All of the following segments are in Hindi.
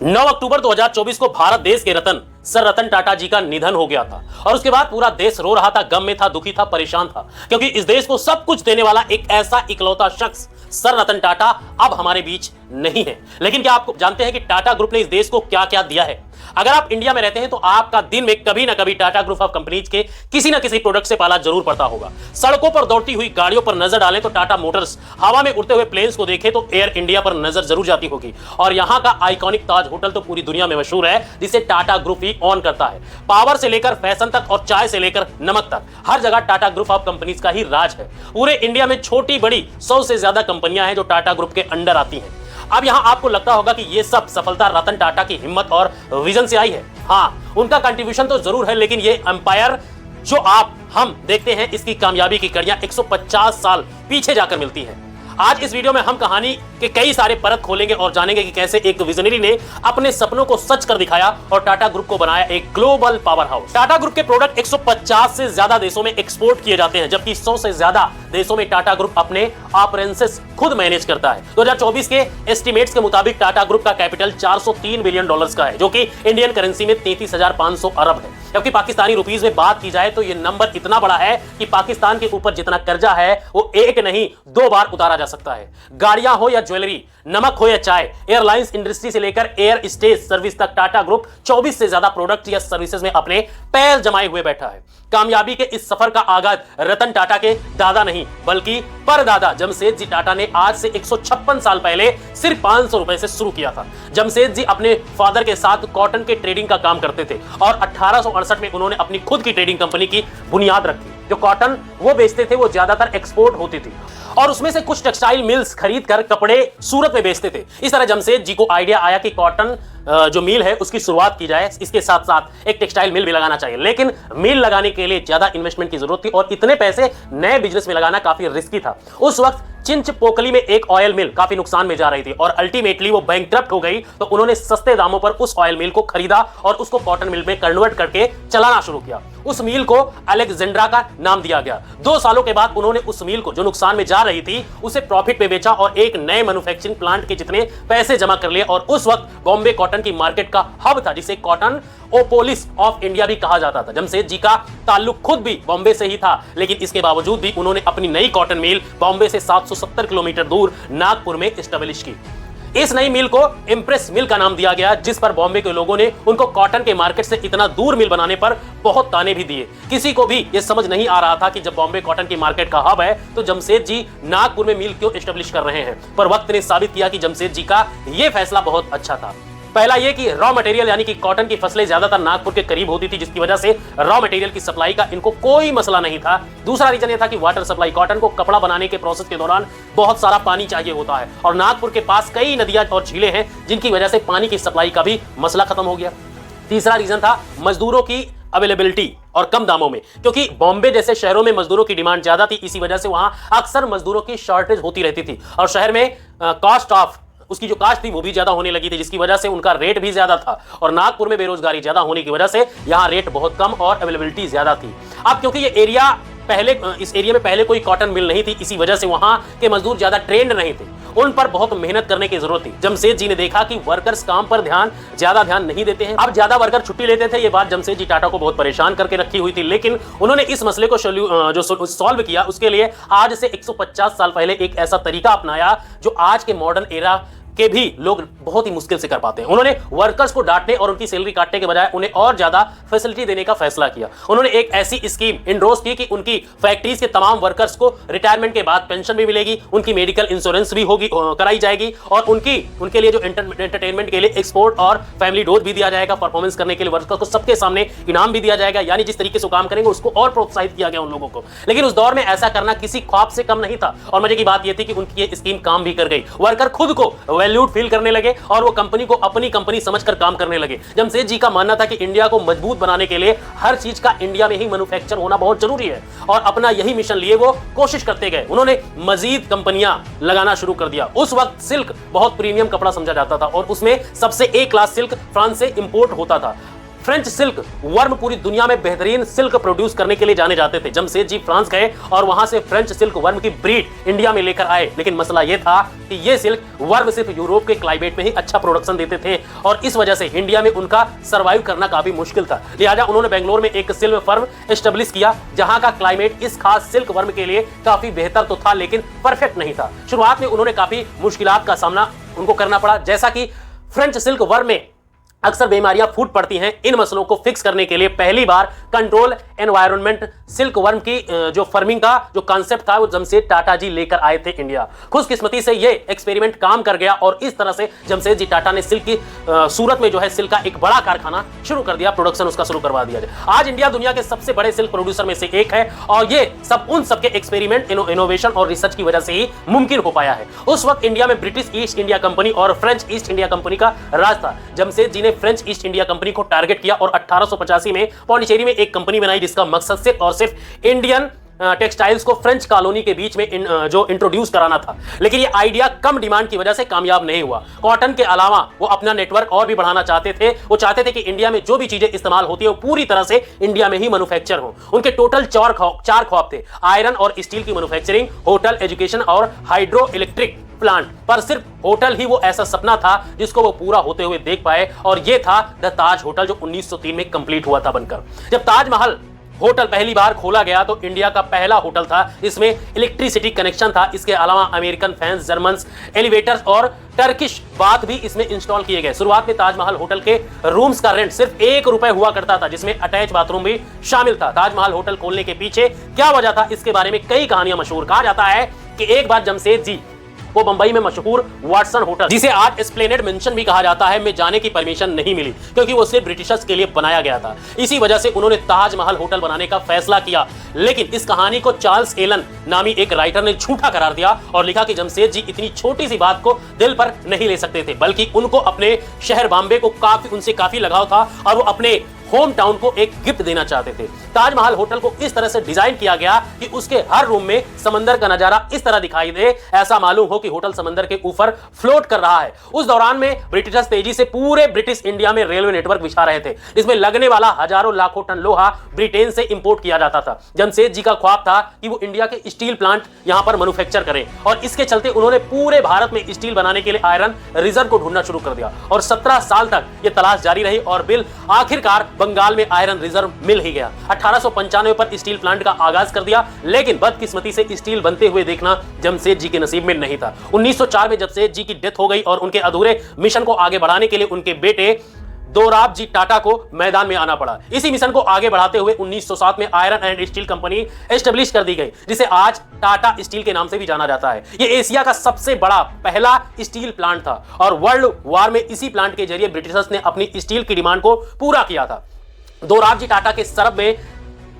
9 अक्टूबर 2024 को भारत देश के रतन सर रतन टाटा जी का निधन हो गया था और उसके बाद पूरा देश रो रहा था, गम में था, दुखी था, परेशान था, क्योंकि इस देश को सब कुछ देने वाला एक ऐसा इकलौता शख्स सर रतन टाटा अब हमारे बीच नहीं है। लेकिन क्या आप जानते हैं कि टाटा ग्रुप ने इस देश को क्या क्या दिया है? अगर आप इंडिया में रहते हैं तो आपका दिन में कभी ना कभी टाटा ग्रुप ऑफ कंपनीज के किसी ना किसी प्रोडक्ट से पाला जरूर पड़ता होगा। सड़कों पर दौड़ती हुई गाड़ियों पर नजर डालें तो टाटा मोटर्स, हवा में उड़ते हुए प्लेन्स को देखें तो एयर इंडिया पर नजर जरूर जाती होगी। और यहां का आइकॉनिक ताज होटल तो पूरी दुनिया में मशहूर है, जिसे टाटा ग्रुप ही ऑन करता है। पावर से लेकर फैशन तक और चाय से लेकर नमक तक हर जगह टाटा ग्रुप ऑफ कंपनीज का ही राज है। पूरे इंडिया में छोटी बड़ी 100 से ज्यादा कंपनियां हैं जो टाटा ग्रुप के अंडर आती हैं। अब यहां आपको लगता होगा कि यह सब सफलता रतन टाटा की हिम्मत और विजन से आई है। हाँ, उनका कंट्रीब्यूशन तो जरूर है, लेकिन ये एम्पायर जो हम देखते हैं, इसकी कामयाबी की कड़ियां 150 साल पीछे जाकर मिलती हैं। आज इस वीडियो में हम कहानी के कई सारे परत खोलेंगे और जानेंगे कि कैसे एक विजनरी ने अपने सपनों को सच कर दिखाया और टाटा ग्रुप को बनाया एक global power house. Tata group के प्रोडक्ट 150 से ज्यादा देशों में एक्सपोर्ट किए जाते हैं, जबकि 100 से ज्यादा देशों में टाटा ग्रुप अपने ऑपरेशंस खुद मैनेज करता है। 2024 के एस्टिमेट्स के मुताबिक टाटा ग्रुप का कैपिटल $403 बिलियन का है, जो कि इंडियन करेंसी में 33,500 अरब है। जबकि पाकिस्तानी रुपीस में बात की जाए तो यह नंबर इतना बड़ा है कि पाकिस्तान के ऊपर जितना कर्जा है वो एक नहीं 2 बार उतारा जा सकता है। गाड़ियां हो या ज्वेलरी, नमक हो या चाय, एयरलाइंस इंडस्ट्री से लेकर एयर स्टेज सर्विस तक टाटा ग्रुप 24 से ज्यादा प्रोडक्ट या सर्विसेज में अपने पैर जमाए हुए बैठा है। कामयाबी के इस सफर का आगाज रतन टाटा के दादा नहीं बल्कि परदादा जमशेद जी टाटा ने आज से 156 साल पहले सिर्फ 500 रुपए से शुरू किया था। जमशेद जी अपने फादर के साथ कॉटन के ट्रेडिंग का काम करते थे और 1868 में उन्होंने अपनी खुद की ट्रेडिंग कंपनी की बुनियाद रखी। जो कॉटन वो बेचते थे वो ज्यादातर एक्सपोर्ट होती थी और उसमें से कुछ टेक्सटाइल मिल्स खरीद कर कपड़े सूरत में बेचते थे। इस तरह जमशेद जी को आइडिया आया कि कॉटन जो मिल है उसकी शुरुआत की जाए, इसके साथ साथ एक टेक्सटाइल मिल भी लगाना चाहिए। लेकिन मिल लगाने के लिए ज्यादा इन्वेस्टमेंट की जरूरत थी और इतने पैसे नए बिजनेस में लगाना काफी रिस्की था। उस वक्त चिंचपोकली में एक ऑयल मिल काफी नुकसान में जा रही थी और अल्टीमेटली वो बैंकक्रप्ट हो गई, तो उन्होंने सस्ते दामों पर उस ऑयल मिल को खरीदा और उसको कॉटन मिल में कन्वर्ट करके चलाना शुरू किया। उस मिल को अलेक्जेंड्रा का नाम दिया गया। 2 सालों के बाद उन्होंने उस मिल को जो नुकसान में जा रही थी उसे प्रॉफिट में बेचा और एक नए मैन्युफैक्चरिंग प्लांट के जितने पैसे जमा कर लिए और उस वक्त बॉम्बे कॉटन की मार्केट का हब था, जिसे कॉटन ओपोलिस ऑफ इंडिया भी कहा जाता था। जमशेद जी का ताल्लुक खुद भी बॉम्बे से ही था, लेकिन इसके बावजूद भी उन्होंने अपनी नई कॉटन मिल बॉम्बे से 770 किलोमीटर दूर नागपुर में एस्टेब्लिश की। इस नई मिल को इंप्रेस मिल का नाम दिया गया, जिस पर बॉम्बे के लोगों ने उनको कॉटन के मार्केट से इतना दूर मिल बनाने पर बहुत ताने भी दिए। किसी को भी यह समझ नहीं आ रहा था कि जब बॉम्बे कॉटन की मार्केट का हब है तो जमशेद जी नागपुर में मिल क्यों एस्टेब्लिश कर रहे हैं। पर वक्त ने साबित किया कि जमशेद जी का यह फैसला बहुत अच्छा था। पहला यह कि रॉ मटेरियल यानी कि कॉटन की फसलें ज्यादातर नागपुर के करीब होती थी, जिसकी वजह से रॉ मटेरियल की सप्लाई का इनको कोई मसला नहीं था। दूसरा रीजन यह था कि वाटर सप्लाई, कॉटन को कपड़ा बनाने के प्रोसेस के दौरान बहुत सारा पानी चाहिए होता है और नागपुर के पास कई नदियां और झीलें हैं, जिनकी वजह से पानी की सप्लाई का भी मसला खत्म हो गया। तीसरा रीजन था मजदूरों की अवेलेबिलिटी और कम दामों में, क्योंकि बॉम्बे जैसे शहरों में मजदूरों की डिमांड ज्यादा थी, इसी वजह से वहां अक्सर मजदूरों की शॉर्टेज होती रहती थी और शहर में कॉस्ट ऑफ उसकी जो कास्ट थी वो भी ज्यादा होने लगी थी, जिसकी वजह से उनका रेट भी ज्यादा था और नागपुर में बेरोजगारी ज्यादा होने की वजह से यहाँ रेट बहुत कम और अवेलेबिलिटी ज्यादा थी। अब क्योंकि ये एरिया इस एरिया में पहले कोई कॉटन मिल नहीं थी, इसी वजह से वहां के मजदूर ज्यादा ट्रेंड नहीं थे, उन पर बहुत मेहनत करने की जरूरत थी। जमशेद जी ने देखा कि वर्कर्स काम पर ज्यादा ध्यान नहीं देते हैं। अब ज्यादा वर्कर छुट्टी लेते थे, ये बात जमशेद जी टाटा को बहुत परेशान करके रखी हुई थी, लेकिन उन्होंने इस मसले को जो सॉल्व किया उसके लिए आज से 150 साल पहले एक ऐसा तरीका अपनाया जो आज के मॉडर्न एरा के भी लोग बहुत ही मुश्किल से कर पाते हैं। उन्होंने वर्कर्स को डांटने और उनकी सैलरी काटने के बजाय उन्हें और ज्यादा फैसिलिटी देने का फैसला किया। उन्होंने एक ऐसी स्कीम इंट्रोड्यूस की कि उनकी फैक्ट्रीज के तमाम वर्कर्स को रिटायरमेंट के बाद पेंशन भी मिलेगी, उनकी मेडिकल इंश्योरेंस भी होगी कराई जाएगी और उनके लिए जो एंटरटेनमेंट के लिए एक्सपोर्ट और फैमिली डोज भी दिया जाएगा। परफॉर्मेंस करने के लिए वर्कर्स को सबके सामने इनाम भी दिया जाएगा, यानी जिस तरीके से काम करेंगे उसको और प्रोत्साहित किया गया उन लोगों को। लेकिन उस दौर में ऐसा करना किसी ख्वाब से कम नहीं था और मजे की बात यह थी कि उनकी ये स्कीम काम भी कर गई। वर्कर खुद को वैल्यूड फील करने लगे और वो कंपनी को अपनी कंपनी समझकर काम करने लगे। जमशेद जी का मानना था कि इंडिया को मजबूत बनाने के लिए हर चीज का इंडिया में ही मैन्युफैक्चर होना बहुत जरूरी है और अपना यही मिशन लिए वो कोशिश करते गए। उन्होंने मजीद कंपनियां लगाना शुरू कर दिया। उस वक्त सिल्क बहुत प्रीमियम कपड़ा समझा जाता था और उसमें सबसे ए क्लास सिल्क फ्रांस से इंपोर्ट होता था। फ्रेंच सिल्क वर्म पूरी दुनिया में बेहतरीन सिल्क प्रोड्यूस करने के लिए जाने जाते थे। जमशेदजी फ्रांस गए और वहां से फ्रेंच सिल्क वर्म की ब्रीड इंडिया में लेकर आए, लेकिन मसला यह था कि ये सिल्क वर्म सिर्फ यूरोप के क्लाइमेट में ही अच्छा प्रोडक्शन देते थे और इस वजह से इंडिया में उनका सर्वाइव करना काफी मुश्किल था। लिहाजा उन्होंने बेंगलोर में एक सिल्क फर्म एस्टेब्लिश किया, जहां का क्लाइमेट इस खास सिल्क वर्म के लिए काफी बेहतर तो था लेकिन परफेक्ट नहीं था। शुरुआत में उन्होंने काफी मुश्किलात का सामना उनको करना पड़ा, जैसा कि फ्रेंच सिल्क वर्म में अक्सर बीमारियां फूट पड़ती हैं। इन मसलों को फिक्स करने के लिए पहली बार कंट्रोल एनवायरनमेंट सिल्क वर्म की जो फार्मिंग का जो कॉन्सेप्ट था वो जमशेद टाटा जी लेकर आए थे इंडिया। खुशकिस्मती से ये एक्सपेरिमेंट काम कर गया और इस तरह से जमशेद जी टाटा ने सिल्क की सूरत में जो है सिल्क का एक बड़ा कारखाना शुरू कर दिया, प्रोडक्शन उसका शुरू करवा दिया। आज इंडिया दुनिया के सबसे बड़े सिल्क प्रोड्यूसर में से एक है और ये सब उन सबके एक्सपेरिमेंट, इनोवेशन और रिसर्च की वजह से ही मुमकिन हो पाया है। उस वक्त इंडिया में ब्रिटिश ईस्ट इंडिया कंपनी और फ्रेंच ईस्ट इंडिया कंपनी का राज था। जमशेद जी ने फ्रेंच ईस्ट इंडिया कंपनी को टारगेट किया और 1885 में पौंडीचेरी में एक कंपनी बनाई जिसका मकसद सिर्फ और सिर्फ इंडियन टेक्सटाइल्स को फ्रेंच कॉलोनी के बीच में जो इंट्रोड्यूस कराना था, लेकिन ये आइडिया कम डिमांड की वजह से कामयाब नहीं हुआ। कॉटन के अलावा वो अपना नेटवर्क और भी बढ़ाना चाहते थे। वो चाहते थे कि इंडिया में जो भी चीजें इस्तेमाल होती है वो पूरी तरह से इंडिया में ही मैन्युफैक्चर हो। उनके टोटल चार ख्वाब थे, आयरन और स्टील की मैन्युफैक्चरिंग, होटल, एजुकेशन और हाइड्रो इलेक्ट्रिक प्लांट। पर सिर्फ होटल ही वो ऐसा सपना था जिसको वो पूरा होते हुए देख पाए और ये था द ताज होटल, जो 1903 में कंप्लीट हुआ था बनकर। जब ताजमहल होटल पहली बार खोला गया तो इंडिया का पहला होटल था, इसमें इलेक्ट्रिसिटी कनेक्शन था। इसके अलावा अमेरिकन फैंस, जर्मन्स, एलिवेटर्स और टर्किश बाथ भी इसमें इंस्टॉल किए गए। शुरुआत में ताजमहल होटल के रूम्स का रेंट सिर्फ ₹1 हुआ करता था, जिसमें अटैच बाथरूम भी शामिल था। ताजमहल होटल खोलने के पीछे क्या वजह था, इसके बारे में कई कहानियां मशहूर। कहा जाता है कि एक बार जमशेद जी वो मुंबई में मशहूर वाटसन होटल, जिसे आज एस्प्लेनेड मेंशन भी कहा जाता है, में जाने की परमिशन नहीं मिली क्योंकि वो सिर्फ ब्रिटिशर्स के लिए बनाया गया था। इसी वजह से उन्होंने ताजमहल होटल बनाने का फैसला किया, लेकिन इस कहानी को चार्ल्स एलन नामी एक राइटर ने झूठा करार दिया और लिखा कि जमशेद जी इतनी छोटी सी बात को दिल पर नहीं ले सकते थे, बल्कि उनको अपने शहर बॉम्बे को उनसे काफी लगाव था और वो अपने होम टाउन को एक गिफ्ट देना चाहते थे। ताजमहल होटल को इस तरह से डिजाइन किया गया कि उसके हर रूम में समंदर का नजारा इस तरह दिखाई दे, ऐसा मालूम हो कि होटल समंदर के ऊपर फ्लोट कर रहा है। उस दौरान में ब्रिटिशर्स तेजी से पूरे ब्रिटिश इंडिया में रेलवे नेटवर्क बिछा रहे थे, जिसमें लगने वाला हजारों लाखों टन लोहा ब्रिटेन से इंपोर्ट किया जाता था। जमशेद जी का ख्वाब था कि वो इंडिया के स्टील प्लांट यहां पर मैन्युफैक्चर करें और इसके चलते उन्होंने पूरे भारत में स्टील बनाने के लिए आयरन रिजर्व को ढूंढना शुरू कर दिया और 17 साल तक यह तलाश जारी रही और बिल आखिरकार बंगाल में आयरन रिजर्व मिल ही गया। 1895 पर स्टील प्लांट का आगाज कर दिया, लेकिन बदकिस्मती से स्टील बनते हुए देखना जमशेद जी के नसीब में नहीं था। 1904 में जमशेद जी की डेथ हो गई और उनके अधूरे मिशन को आगे बढ़ाने के लिए उनके बेटे दोराबजी टाटा को मैदान में आना पड़ा। इसी मिशन को आगे बढ़ाते हुए 1907 में iron and steel company establish कर दी गई, जिसे आज टाटा स्टील के नाम से भी जाना जाता है। यह एशिया का सबसे बड़ा पहला स्टील प्लांट था और वर्ल्ड वार में इसी प्लांट के जरिए ब्रिटिशर्स ने अपनी स्टील की डिमांड को पूरा किया था। दोराबजी टाटा के सरब में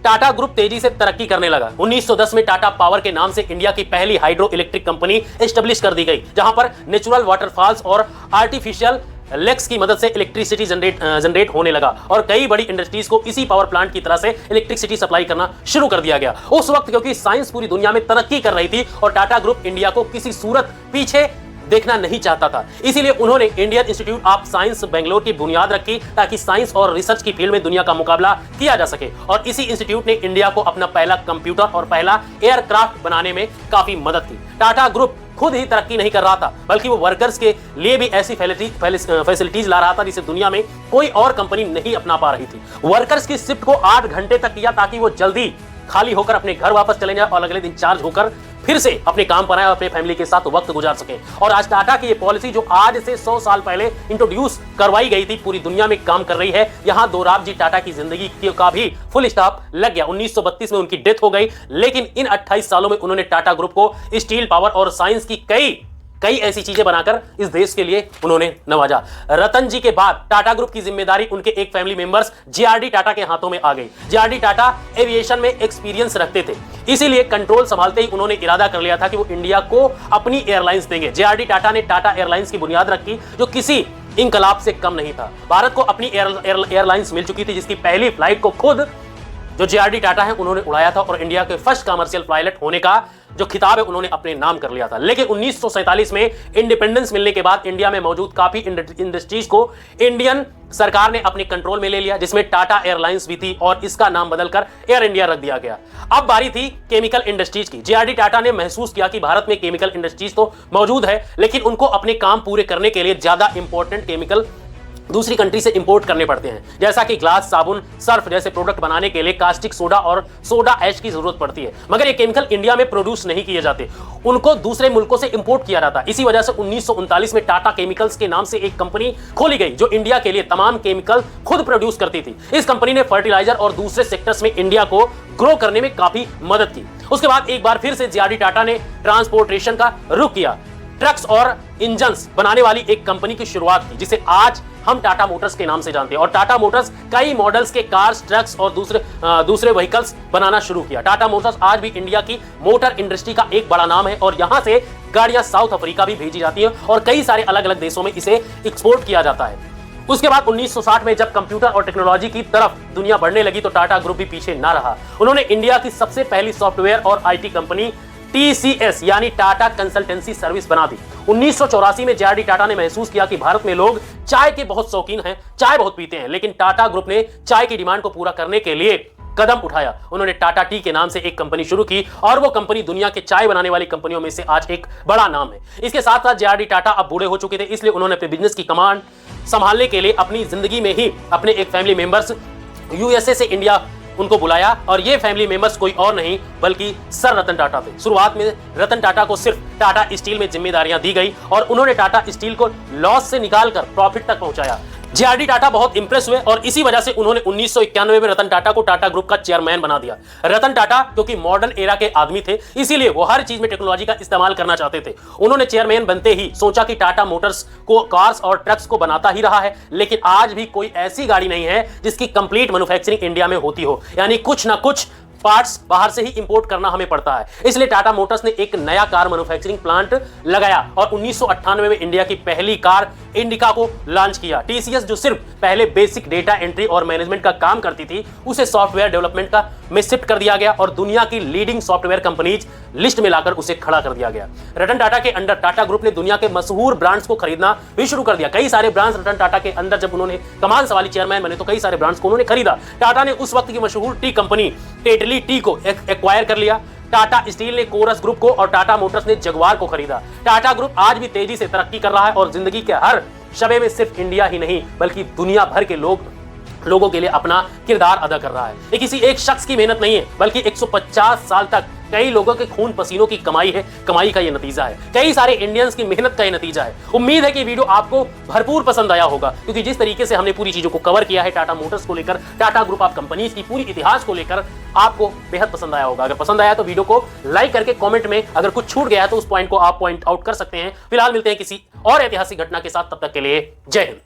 टाटा ग्रुप तेजी से तरक्की करने लगा। 1910 में टाटा पावर के नाम से इंडिया की पहली हाइड्रो इलेक्ट्रिक कंपनी एस्टेब्लिश कर दी गई, जहां पर नेचुरल वाटरफॉल्स और आर्टिफिशियल लेक्स की मदद से इलेक्ट्रिसिटी जनरेट होने लगा और कई बड़ी इंडस्ट्रीज को इसी पावर प्लांट की तरह से इलेक्ट्रिसिटी सप्लाई करना शुरू कर दिया गया। उस वक्त क्योंकि साइंस पूरी दुनिया में तरक्की कर रही थी और टाटा ग्रुप इंडिया को किसी सूरत पीछे देखना नहीं चाहता था, इसीलिए उन्होंने Indian institute of science Bangalore की बुनियाद रखी ताकि साइंस और रिसर्च की फील्ड में दुनिया का मुकाबला किया जा सके। और इसी इंस्टीट्यूट ने इंडिया को अपना पहला कंप्यूटर और पहला एयरक्राफ्ट बनाने में काफी मदद की। टाटा ग्रुप खुद ही तरक्की नहीं कर रहा था, बल्कि वो वर्कर्स के लिए भी ऐसी फैसिलिटीज ला रहा था जिसे दुनिया में कोई और कंपनी नहीं अपना पा रही थी। वर्कर्स की शिफ्ट को 8 घंटे तक किया ताकि वो जल्दी खाली होकर अपने घर वापस चले जाए और अगले दिन चार्ज होकर फिर से अपने काम पर आए और अपने फैमिली के साथ वक्त गुजार सके। और आज टाटा की ये पॉलिसी जो आज से 100 साल पहले इंट्रोड्यूस करवाई गई थी, पूरी दुनिया में काम कर रही है। यहां दोराबजी टाटा की जिंदगी का भी फुल स्टॉप लग गया। 1932 में उनकी डेथ हो गई, लेकिन इन 28 सालों में उन्होंने टाटा ग्रुप को स्टील, पावर और साइंस की कई ऐसी चीजें बनाकर इस देश के लिए उन्होंने नवाजा। रतन जी के बाद टाटा ग्रुप की जिम्मेदारी उनके एक फैमिली मेंबर्स जेआरडी टाटा के हाथों में आ गई। जेआरडी टाटा एविएशन में एक्सपीरियंस रखते थे, इसीलिए कंट्रोल संभालते ही उन्होंने इरादा कर लिया था कि वो इंडिया को अपनी एयरलाइंस देंगे। जेआरडी टाटा ने टाटा एयरलाइंस की बुनियाद रखी, जो किसी इंकलाब से कम नहीं था। भारत को अपनी एयरलाइंस मिल चुकी थी, जिसकी पहली फ्लाइट को खुद जो जेआरडी टाटा है उन्होंने उड़ाया था और इंडिया के फर्स्ट कमर्शियल पायलट होने का जो खिताब है उन्होंने अपने नाम कर लिया था। लेकिन 1947 में इंडिपेंडेंस मिलने के बाद इंडिया में मौजूद काफी इंडस्ट्रीज को इंडियन सरकार ने अपने कंट्रोल में ले लिया, जिसमें टाटा एयरलाइंस भी थी और इसका नाम बदलकर एयर इंडिया रख दिया गया। अब बारी थी केमिकल इंडस्ट्रीज की। जेआरडी टाटा ने महसूस किया कि भारत में केमिकल इंडस्ट्रीज तो मौजूद है, लेकिन उनको अपने काम पूरे करने के लिए ज्यादा इंपॉर्टेंट केमिकल दूसरी कंट्री से इंपोर्ट करने पड़ते हैं, जैसा कि ग्लास, साबुन, सर्फ जैसे प्रोडक्ट बनाने के लिए कास्टिक सोडा और सोडा ऐश की जरूरत पड़ती है। मगर ये केमिकल इंडिया में प्रोड्यूस नहीं किए जाते, उनको दूसरे मुल्कों से इंपोर्ट किया जाता है। इसी वजह से 1939 में टाटा केमिकल्स के नाम से एक कंपनी खोली गई जो इंडिया के लिए तमाम केमिकल खुद प्रोड्यूस करती थी। इस कंपनी ने फर्टिलाइजर और दूसरे सेक्टर्स में इंडिया को ग्रो करने में काफी मदद की। उसके बाद एक बार फिर से जेआरडी टाटा ने ट्रांसपोर्टेशन का रुख किया, ट्रक्स और इंजन्स बनाने वाली एक कंपनी की शुरुआत की, जिसे आज हम टाटा मोटर्स के नाम से जानते हैं। और टाटा मोटर्स कई मॉडल्स के कार्स, ट्रक्स और दूसरे व्हीकल्स बनाना शुरू किया। टाटा मोटर्स आज भी इंडिया की मोटर इंडस्ट्री का एक बड़ा नाम है और यहां से गाड़ियां साउथ अफ्रीका भी भेजी जाती हैं और कई सारे अलग अलग देशों में इसे एक्सपोर्ट किया जाता है। उसके बाद 1960 में जब कंप्यूटर और टेक्नोलॉजी की तरफ दुनिया बढ़ने लगी तो टाटा ग्रुप भी पीछे ना रहा। उन्होंने इंडिया की सबसे पहली सॉफ्टवेयर और आईटी कंपनी टीसीएस यानी टाटा कंसल्टेंसी सर्विस बना दी। 1984 में जेआरडी टाटा ने महसूस किया कि भारत में लोग चाय के बहुत शौकीन हैं, चाय बहुत पीते हैं, लेकिन टाटा ग्रुप ने चाय की डिमांड को पूरा करने के लिए कदम उठाया। उन्होंने टाटा टी के नाम से एक कंपनी शुरू की और वो कंपनी दुनिया के चाय बनाने वाली कंपनियों में से आज एक बड़ा नाम है। इसके साथ साथ जेआरडी टाटा अब बूढ़े हो चुके थे, इसलिए उन्होंने अपने बिजनेस की कमांड संभालने के लिए अपनी जिंदगी में ही अपने एक फैमिली मेंबर्स यूएसए से इंडिया उनको बुलाया और ये फैमिली मेंबर्स कोई और नहीं बल्कि सर रतन टाटा थे। शुरुआत में रतन टाटा को सिर्फ टाटा स्टील में जिम्मेदारियां दी गई और उन्होंने टाटा स्टील को लॉस से निकालकर प्रॉफिट तक पहुंचाया। जेआरडी टाटा बहुत इंप्रेस हुए और इसी वजह से उन्होंने 1991 में रतन टाटा को टाटा ग्रुप का चेयरमैन बना दिया। रतन टाटा क्योंकि मॉडर्न एरा के आदमी थे, इसीलिए वो हर चीज में टेक्नोलॉजी का इस्तेमाल करना चाहते थे। उन्होंने चेयरमैन बनते ही सोचा कि टाटा मोटर्स को कार्स और ट्रक्स को बनाता ही रहा है, लेकिन आज भी कोई ऐसी गाड़ी नहीं है जिसकी कंप्लीट मैन्युफैक्चरिंग इंडिया में होती हो, यानी कुछ ना कुछ पार्ट्स बाहर से ही इंपोर्ट करना हमें पड़ता है। इसलिए टाटा मोटर्स ने एक नया कार मैन्युफैक्चरिंग प्लांट लगाया और 1998 में इंडिया की पहली कार इंडिका को लॉन्च किया। टीसीएस जो सिर्फ पहले बेसिक डेटा एंट्री और मैनेजमेंट का काम करती थी, उसे सॉफ्टवेयर डेवलपमेंट का में शिफ्ट कर दिया गया और दुनिया की लीडिंग सॉफ्टवेयर कंपनीज लिस्ट में लाकर उसे खड़ा कर दिया गया। रतन टाटा के अंडर टाटा ग्रुप ने दुनिया के मशहूर ब्रांड्स को खरीदना भी शुरू कर दिया। कई सारे ब्रांड्स रतन टाटा के अंदर जब उन्होंने कमान सवाली चेयरमैन बने तो कई सारे ब्रांड्स को उन्होंने खरीदा। टाटा ने उस वक्त की मशहूर टी कंपनी टेटली टी को एक्वायर कर लिया। टाटा स्टील ने कोरस ग्रुप को और टाटा मोटर्स ने जगुआर को खरीदा। टाटा ग्रुप आज भी तेजी से तरक्की कर रहा है और जिंदगी के हर शबे में सिर्फ इंडिया ही नहीं बल्कि दुनिया भर के लोगों के लिए अपना किरदार अदा कर रहा है। ये किसी एक शख्स की मेहनत नहीं है बल्कि 150 साल तक कई लोगों के खून पसीनों की कमाई है। कमाई का ये नतीजा है, कई सारे इंडियंस की मेहनत का ये नतीजा है। उम्मीद है कि वीडियो आपको भरपूर पसंद आया होगा, क्योंकि जिस तरीके से हमने पूरी चीजों को कवर किया है टाटा मोटर्स को लेकर, टाटा ग्रुप ऑफ कंपनीज की पूरी इतिहास को लेकर, आपको बेहद पसंद आया होगा। अगर पसंद आया तो वीडियो को लाइक करके कमेंट में अगर कुछ छूट गया है तो उस पॉइंट को आप पॉइंट आउट कर सकते हैं। फिलहाल मिलते हैं किसी और ऐतिहासिक घटना के साथ, तब तक के लिए जय हिंद।